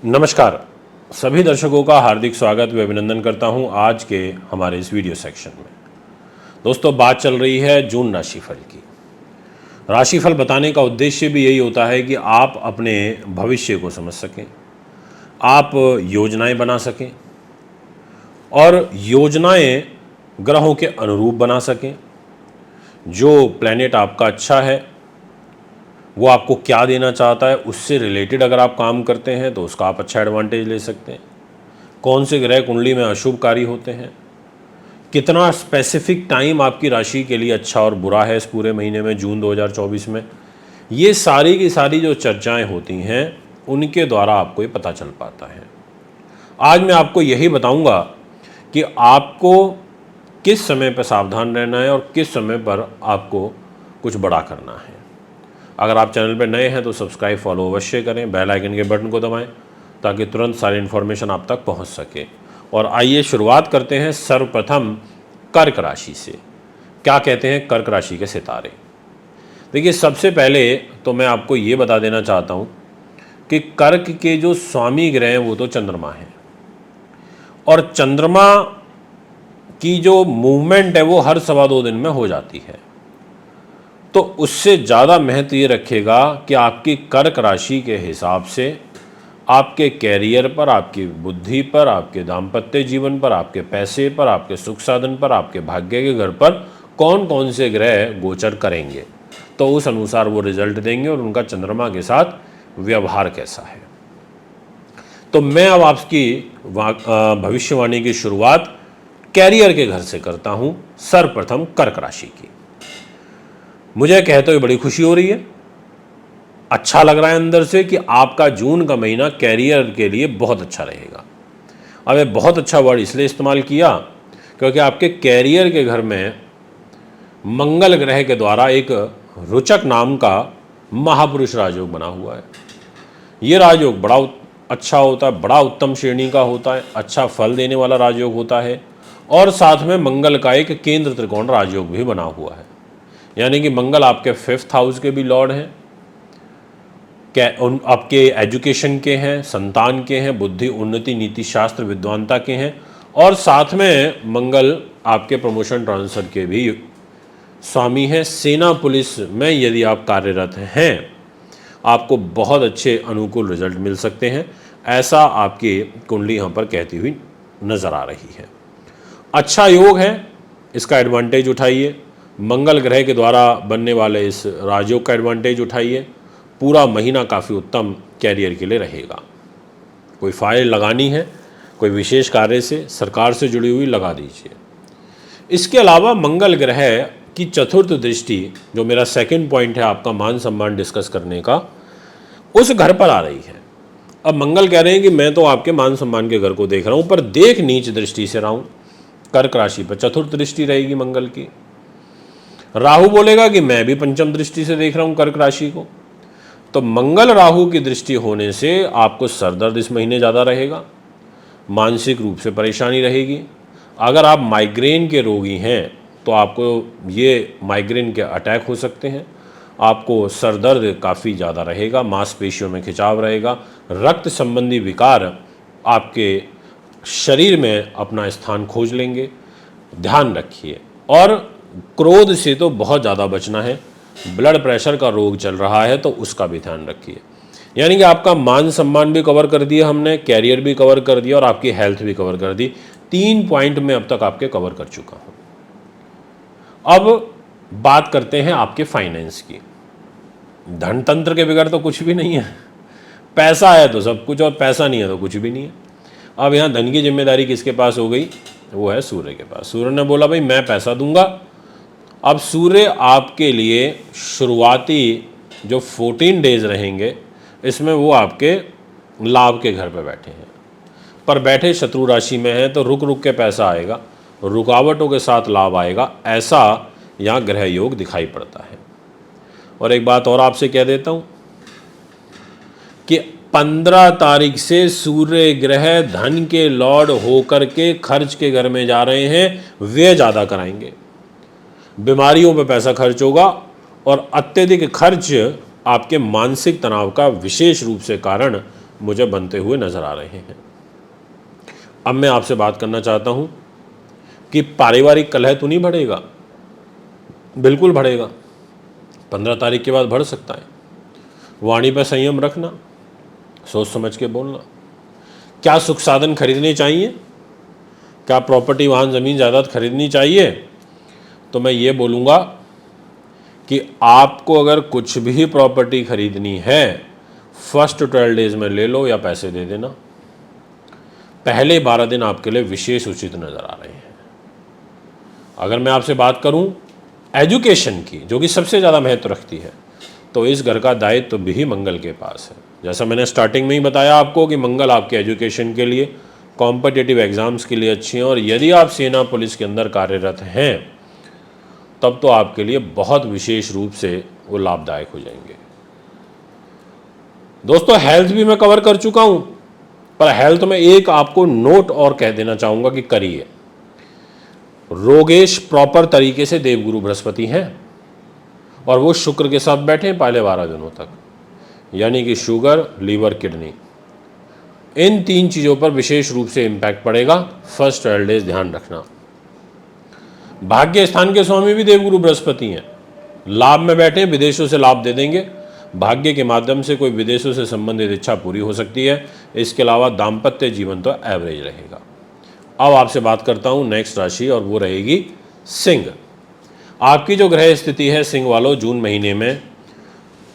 नमस्कार, सभी दर्शकों का हार्दिक स्वागत व अभिनंदन करता हूं आज के हमारे इस वीडियो सेक्शन में। दोस्तों, बात चल रही है जून राशिफल की। राशिफल बताने का उद्देश्य भी यही होता है कि आप अपने भविष्य को समझ सकें, आप योजनाएं बना सकें और योजनाएं ग्रहों के अनुरूप बना सकें। जो प्लैनेट आपका अच्छा है वो आपको क्या देना चाहता है, उससे रिलेटेड अगर आप काम करते हैं तो उसका आप अच्छा एडवांटेज ले सकते हैं। कौन से ग्रह कुंडली में अशुभकारी होते हैं, कितना स्पेसिफिक टाइम आपकी राशि के लिए अच्छा और बुरा है इस पूरे महीने में, जून 2024 में, ये सारी की सारी जो चर्चाएं होती हैं उनके द्वारा आपको ये पता चल पाता है। आज मैं आपको यही बताऊंगा कि आपको किस समय पर सावधान रहना है और किस समय पर आपको कुछ बड़ा करना है। अगर आप चैनल पर नए हैं तो सब्सक्राइब फॉलो अवश्य करें, बेल आइकन के बटन को दबाएं ताकि तुरंत सारी इन्फॉर्मेशन आप तक पहुंच सके। और आइए शुरुआत करते हैं सर्वप्रथम कर्क राशि से। क्या कहते हैं कर्क राशि के सितारे। देखिए, सबसे पहले तो मैं आपको ये बता देना चाहता हूँ कि कर्क के जो स्वामी ग्रह हैं वो तो चंद्रमा है, और चंद्रमा की जो मूवमेंट है वो हर 2.25 दिन में हो जाती है। तो उससे ज़्यादा महत्व ये रखेगा कि आपकी कर्क राशि के हिसाब से आपके कैरियर पर, आपकी बुद्धि पर, आपके दाम्पत्य जीवन पर, आपके पैसे पर, आपके सुख साधन पर, आपके भाग्य के घर पर कौन कौन से ग्रह गोचर करेंगे, तो उस अनुसार वो रिजल्ट देंगे और उनका चंद्रमा के साथ व्यवहार कैसा है। तो मैं अब आपकी भविष्यवाणी की शुरुआत कैरियर के घर से करता हूँ, सर्वप्रथम कर्क राशि की। मुझे कहते हुए बड़ी खुशी हो रही है, अच्छा लग रहा है अंदर से कि आपका जून का महीना कैरियर के लिए बहुत अच्छा रहेगा। अब ये बहुत अच्छा वर्ड इसलिए इस्तेमाल किया क्योंकि आपके कैरियर के घर में मंगल ग्रह के द्वारा एक रुचक नाम का महापुरुष राजयोग बना हुआ है। ये राजयोग बड़ा अच्छा होता है, बड़ा उत्तम श्रेणी का होता है, अच्छा फल देने वाला राजयोग होता है, और साथ में मंगल का एक केंद्र त्रिकोण राजयोग भी बना हुआ है। यानी कि मंगल आपके 5th हाउस के भी लॉर्ड हैं, आपके एजुकेशन के हैं, संतान के हैं, बुद्धि उन्नति नीति शास्त्र विद्वानता के हैं, और साथ में मंगल आपके प्रमोशन ट्रांसफर के भी स्वामी हैं। सेना पुलिस में यदि आप कार्यरत हैं आपको बहुत अच्छे अनुकूल रिजल्ट मिल सकते हैं, ऐसा आपकी कुंडली यहाँ पर कहती हुई नजर आ रही है। अच्छा योग है, इसका एडवांटेज उठाइए। मंगल ग्रह के द्वारा बनने वाले इस राजयोग का एडवांटेज उठाइए। पूरा महीना काफ़ी उत्तम कैरियर के लिए रहेगा। कोई फाइल लगानी है, कोई विशेष कार्य से, सरकार से जुड़ी हुई, लगा दीजिए। इसके अलावा मंगल ग्रह की चतुर्थ दृष्टि, जो मेरा सेकंड पॉइंट है आपका मान सम्मान डिस्कस करने का, उस घर पर आ रही है। अब मंगल कह रहे हैं कि मैं तो आपके मान सम्मान के घर को देख रहा हूँ, पर देख नीच दृष्टि से रहा हूँ। कर्क राशि पर चतुर्थ दृष्टि रहेगी मंगल की। राहु बोलेगा कि मैं भी पंचम दृष्टि से देख रहा हूँ कर्क राशि को। तो मंगल राहु की दृष्टि होने से आपको सरदर्द इस महीने ज़्यादा रहेगा, मानसिक रूप से परेशानी रहेगी। अगर आप माइग्रेन के रोगी हैं तो आपको ये माइग्रेन के अटैक हो सकते हैं। आपको सरदर्द काफ़ी ज़्यादा रहेगा, मांसपेशियों में खिंचाव रहेगा, रक्त संबंधी विकार आपके शरीर में अपना स्थान खोज लेंगे, ध्यान रखिए। और क्रोध से तो बहुत ज़्यादा बचना है। ब्लड प्रेशर का रोग चल रहा है तो उसका भी ध्यान रखिए। यानी कि आपका मान सम्मान भी कवर कर दिया हमने, कैरियर भी कवर कर दिया और आपकी हेल्थ भी कवर कर दी। 3 पॉइंट में अब तक आपके कवर कर चुका हूँ। अब बात करते हैं आपके फाइनेंस की। धनतंत्र के बगैर तो कुछ भी नहीं है। पैसा है तो सब कुछ, और पैसा नहीं है तो कुछ भी नहीं है। अब यहाँ धन की जिम्मेदारी किसके पास हो गई? वो है सूर्य के पास। सूर्य ने बोला भाई मैं पैसा दूंगा। अब सूर्य आपके लिए शुरुआती जो 14 डेज रहेंगे इसमें वो आपके लाभ के घर पे बैठे हैं, पर बैठे शत्रु राशि में है, तो रुक रुक के पैसा आएगा, रुकावटों के साथ लाभ आएगा, ऐसा यहाँ ग्रह योग दिखाई पड़ता है। और एक बात और आपसे कह देता हूँ कि 15 तारीख से सूर्य ग्रह धन के लॉर्ड होकर के खर्च के घर में जा रहे हैं, वे ज़्यादा कराएंगे। बीमारियों पर पैसा खर्च होगा और अत्यधिक खर्च आपके मानसिक तनाव का विशेष रूप से कारण मुझे बनते हुए नज़र आ रहे हैं। अब मैं आपसे बात करना चाहता हूँ कि पारिवारिक कलह तो नहीं बढ़ेगा? बिल्कुल बढ़ेगा। 15 तारीख के बाद बढ़ सकता है। वाणी पर संयम रखना, सोच समझ के बोलना। क्या सुख साधन खरीदने चाहिए? क्या प्रॉपर्टी, वाहन, ज़मीन, जायदाद खरीदनी चाहिए? तो मैं ये बोलूँगा कि आपको अगर कुछ भी प्रॉपर्टी खरीदनी है, फर्स्ट 12 डेज में ले लो या पैसे दे देना। पहले 12 दिन आपके लिए विशेष उचित नज़र आ रहे हैं। अगर मैं आपसे बात करूं एजुकेशन की, जो कि सबसे ज़्यादा महत्व रखती है, तो इस घर का दायित्व भी मंगल के पास है। जैसा मैंने स्टार्टिंग में ही बताया आपको कि मंगल आपके एजुकेशन के लिए, कॉम्पिटिटिव एग्ज़ाम्स के लिए अच्छी हैं, और यदि आप सेना पुलिस के अंदर कार्यरत हैं तब तो आपके लिए बहुत विशेष रूप से वो लाभदायक हो जाएंगे। दोस्तों, हेल्थ भी मैं कवर कर चुका हूं, पर हेल्थ में एक आपको नोट और कह देना चाहूँगा कि करिए। रोगेश प्रॉपर तरीके से देवगुरु बृहस्पति हैं और वो शुक्र के साथ बैठे हैं पहले 12 दिनों तक, यानी कि शुगर, लीवर, किडनी, इन 3 चीज़ों पर विशेष रूप से इम्पैक्ट पड़ेगा। फर्स्ट 12 डेज ध्यान रखना। भाग्य स्थान के स्वामी भी देवगुरु बृहस्पति हैं, लाभ में बैठे, विदेशों से लाभ दे देंगे। भाग्य के माध्यम से कोई विदेशों से संबंधित इच्छा पूरी हो सकती है। इसके अलावा दाम्पत्य जीवन तो एवरेज रहेगा। अब आपसे बात करता हूं नेक्स्ट राशि, और वो रहेगी सिंह। आपकी जो ग्रह स्थिति है सिंह वालों, जून महीने में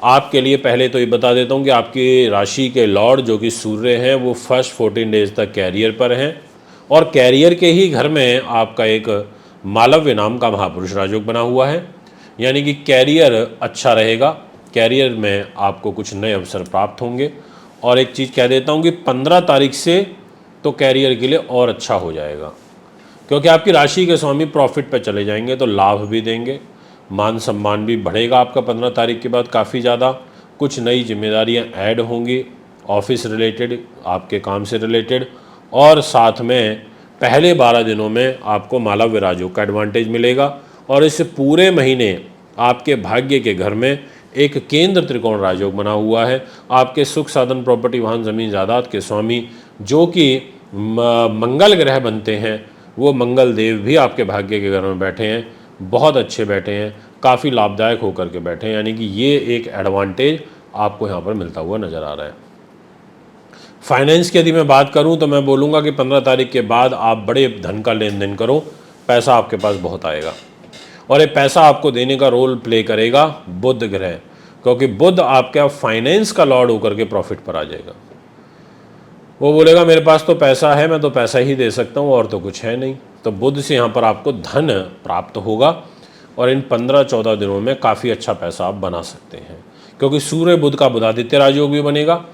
आपके लिए, पहले तो ये बता देता हूं कि आपकी राशि के लॉर्ड जो कि सूर्य हैं, वो फर्स्ट 14 डेज तक कैरियर पर हैं, और कैरियर के ही घर में आपका एक मालव्य नाम का महापुरुष राजयोग बना हुआ है, यानी कि कैरियर अच्छा रहेगा। कैरियर में आपको कुछ नए अवसर प्राप्त होंगे। और एक चीज़ कह देता हूं कि 15 तारीख से तो कैरियर के लिए और अच्छा हो जाएगा, क्योंकि आपकी राशि के स्वामी प्रॉफिट पर चले जाएंगे, तो लाभ भी देंगे, मान सम्मान भी बढ़ेगा आपका 15 तारीख के बाद काफ़ी ज़्यादा। कुछ नई जिम्मेदारियां ऐड होंगी, ऑफिस रिलेटेड, आपके काम से रिलेटेड, और साथ में पहले 12 दिनों में आपको मालव्य राजयोग का एडवांटेज मिलेगा। और इस पूरे महीने आपके भाग्य के घर में एक केंद्र त्रिकोण राजयोग बना हुआ है। आपके सुख साधन, प्रॉपर्टी, वाहन, ज़मीन, जायदाद के स्वामी जो कि मंगल ग्रह बनते हैं, वो मंगल देव भी आपके भाग्य के घर में बैठे हैं, बहुत अच्छे बैठे हैं, काफ़ी लाभदायक होकर के बैठे हैं, यानी कि ये एक एडवांटेज आपको यहाँ पर मिलता हुआ नज़र आ रहा है। फाइनेंस की यदि मैं बात करूँ तो मैं बोलूँगा कि 15 तारीख के बाद आप बड़े धन का लेन देन करो, पैसा आपके पास बहुत आएगा। और ये पैसा आपको देने का रोल प्ले करेगा बुध ग्रह, क्योंकि बुध आपका फाइनेंस का लॉर्ड होकर के प्रॉफिट पर आ जाएगा। वो बोलेगा मेरे पास तो पैसा है, मैं तो पैसा ही दे सकता हूँ, और तो कुछ है नहीं। तो बुध से यहाँ पर आपको धन प्राप्त होगा, और इन 15-14 दिनों में काफ़ी अच्छा पैसा आप बना सकते हैं, क्योंकि सूर्य बुध का बुधादित्य राजयोग भी बनेगा।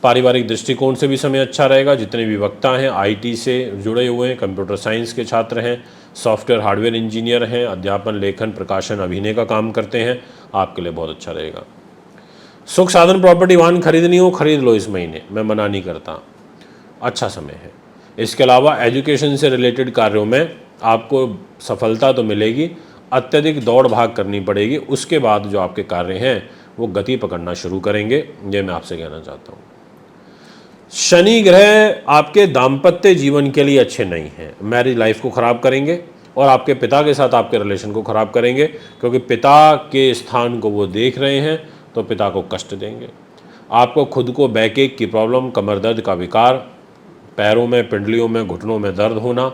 पारिवारिक दृष्टिकोण से भी समय अच्छा रहेगा। जितने भी वक्ता हैं, आईटी से जुड़े हुए हैं, कंप्यूटर साइंस के छात्र हैं, सॉफ्टवेयर हार्डवेयर इंजीनियर हैं, अध्यापन, लेखन, प्रकाशन, अभिनय का काम करते हैं, आपके लिए बहुत अच्छा रहेगा। सुख साधन, प्रॉपर्टी, वाहन खरीदनी हो, खरीद लो इस महीने, मैं मना नहीं करता, अच्छा समय है। इसके अलावा एजुकेशन से रिलेटेड कार्यों में आपको सफलता तो मिलेगी, अत्यधिक दौड़ भाग करनी पड़ेगी, उसके बाद जो आपके कार्य हैं वो गति पकड़ना शुरू करेंगे, ये मैं आपसे कहना चाहता हूँ। शनि ग्रह आपके दाम्पत्य जीवन के लिए अच्छे नहीं हैं, मैरिज लाइफ को ख़राब करेंगे, और आपके पिता के साथ आपके रिलेशन को ख़राब करेंगे, क्योंकि पिता के स्थान को वो देख रहे हैं, तो पिता को कष्ट देंगे। आपको खुद को बैकएक की प्रॉब्लम, कमर दर्द का विकार, पैरों में, पिंडलियों में, घुटनों में दर्द होना,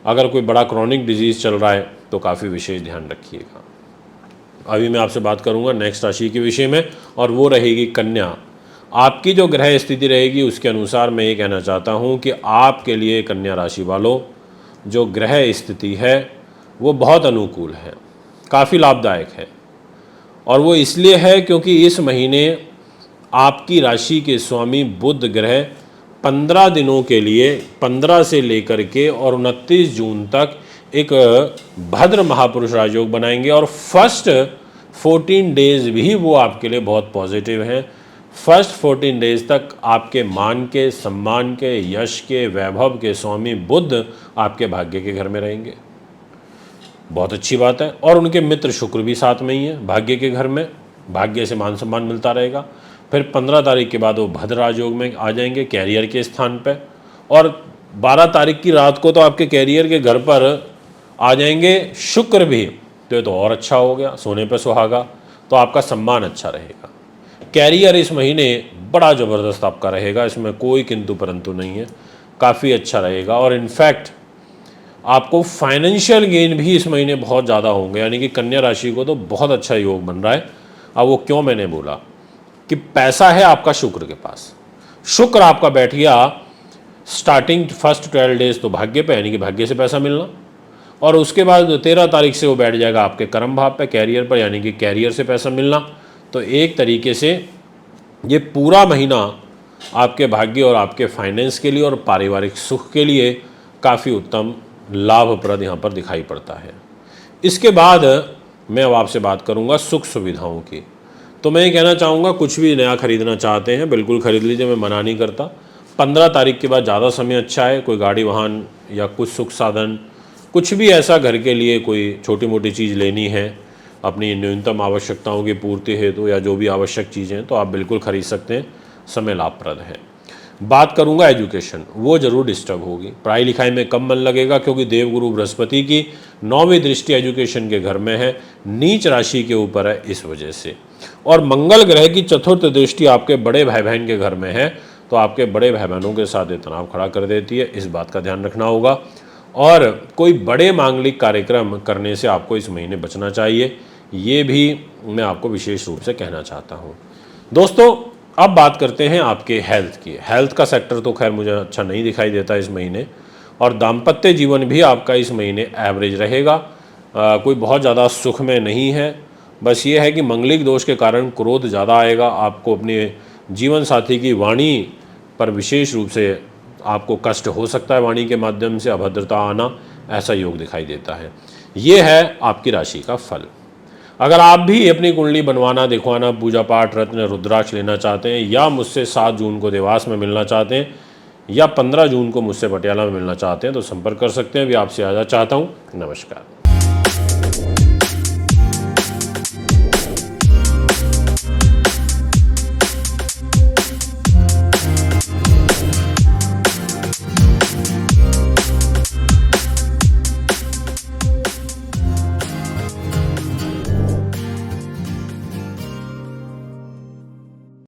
अगर कोई बड़ा क्रॉनिक डिजीज़ चल रहा है तो काफ़ी विशेष ध्यान रखिएगा। अभी मैं आपसे बात करूंगा नेक्स्ट राशि के विषय में, और वो रहेगी कन्या। आपकी जो ग्रह स्थिति रहेगी उसके अनुसार मैं ये कहना चाहता हूँ कि आपके लिए कन्या राशि वालों जो ग्रह स्थिति है वो बहुत अनुकूल है, काफ़ी लाभदायक है। और वो इसलिए है क्योंकि इस महीने आपकी राशि के स्वामी बुध ग्रह 15 दिनों के लिए, 15 से लेकर के और 29 जून तक एक भद्र महापुरुष राजयोग बनाएंगे, और फर्स्ट 14 डेज भी वो आपके लिए बहुत पॉजिटिव हैं। फर्स्ट 14 डेज तक आपके मान के, सम्मान के, यश के, वैभव के स्वामी बुध आपके भाग्य के घर में रहेंगे, बहुत अच्छी बात है। और उनके मित्र शुक्र भी साथ में ही है भाग्य के घर में, भाग्य से मान सम्मान मिलता रहेगा। फिर 15 तारीख के बाद वो भद्र राजयोग में आ जाएंगे कैरियर के स्थान पे, और 12 तारीख की रात को तो आपके कैरियर के घर पर आ जाएंगे शुक्र भी, तो ये तो और अच्छा हो गया, सोने पे सुहागा, तो आपका सम्मान अच्छा रहेगा। कैरियर इस महीने बड़ा ज़बरदस्त आपका रहेगा, इसमें कोई किंतु परंतु नहीं है, काफ़ी अच्छा रहेगा। और इनफैक्ट आपको फाइनेंशियल गेन भी इस महीने बहुत ज़्यादा होंगे, यानी कि कन्या राशि को तो बहुत अच्छा योग बन रहा है। अब वो क्यों, मैंने बोला कि पैसा है आपका शुक्र के पास, शुक्र आपका बैठ गया स्टार्टिंग फर्स्ट 12 डेज तो भाग्य पे, यानी कि भाग्य से पैसा मिलना, और उसके बाद 13 तारीख से वो बैठ जाएगा आपके कर्म भाव पे कैरियर पर, यानी कि कैरियर से पैसा मिलना। तो एक तरीके से ये पूरा महीना आपके भाग्य और आपके फाइनेंस के लिए और पारिवारिक सुख के लिए काफ़ी उत्तम लाभप्रद यहाँ पर दिखाई पड़ता है। इसके बाद मैं अब आपसे बात करूँगा सुख सुविधाओं की। तो मैं ये कहना चाहूँगा, कुछ भी नया खरीदना चाहते हैं बिल्कुल खरीद लीजिए, मैं मना नहीं करता। 15 तारीख के बाद ज़्यादा समय अच्छा है, कोई गाड़ी वाहन या कुछ सुख साधन, कुछ भी ऐसा घर के लिए कोई छोटी मोटी चीज़ लेनी है अपनी न्यूनतम आवश्यकताओं की पूर्ति हेतु या जो भी आवश्यक चीज़ें हैं, तो आप बिल्कुल खरीद सकते हैं, समय लाभप्रद है। बात करूंगा एजुकेशन, वो जरूर डिस्टर्ब होगी, पढ़ाई लिखाई में कम मन लगेगा, क्योंकि देवगुरु बृहस्पति की 9वीं दृष्टि एजुकेशन के घर में है, नीच राशि के ऊपर है इस वजह से। और मंगल ग्रह की चतुर्थ दृष्टि आपके बड़े भाई बहन के घर में है, तो आपके बड़े भाई बहनों के साथ ये तनाव खड़ा कर देती है, इस बात का ध्यान रखना होगा। और कोई बड़े मांगलिक कार्यक्रम करने से आपको इस महीने बचना चाहिए, ये भी मैं आपको विशेष रूप से कहना चाहता हूँ। दोस्तों अब बात करते हैं आपके हेल्थ की। हेल्थ का सेक्टर तो खैर मुझे अच्छा नहीं दिखाई देता इस महीने, और दाम्पत्य जीवन भी आपका इस महीने एवरेज रहेगा, कोई बहुत ज़्यादा सुख में नहीं है। बस ये है कि मंगलिक दोष के कारण क्रोध ज़्यादा आएगा, आपको अपने जीवन साथी की वाणी पर विशेष रूप से आपको कष्ट हो सकता है, वाणी के माध्यम से अभद्रता आना, ऐसा योग दिखाई देता है। ये है आपकी राशि का फल। अगर आप भी अपनी कुंडली बनवाना, दिखवाना, पूजा पाठ, रत्न, रुद्राक्ष लेना चाहते हैं, या मुझसे 7 जून को देवास में मिलना चाहते हैं, या 15 जून को मुझसे पटियाला में मिलना चाहते हैं, तो संपर्क कर सकते हैं। भी आपसे आजा चाहता हूँ। नमस्कार।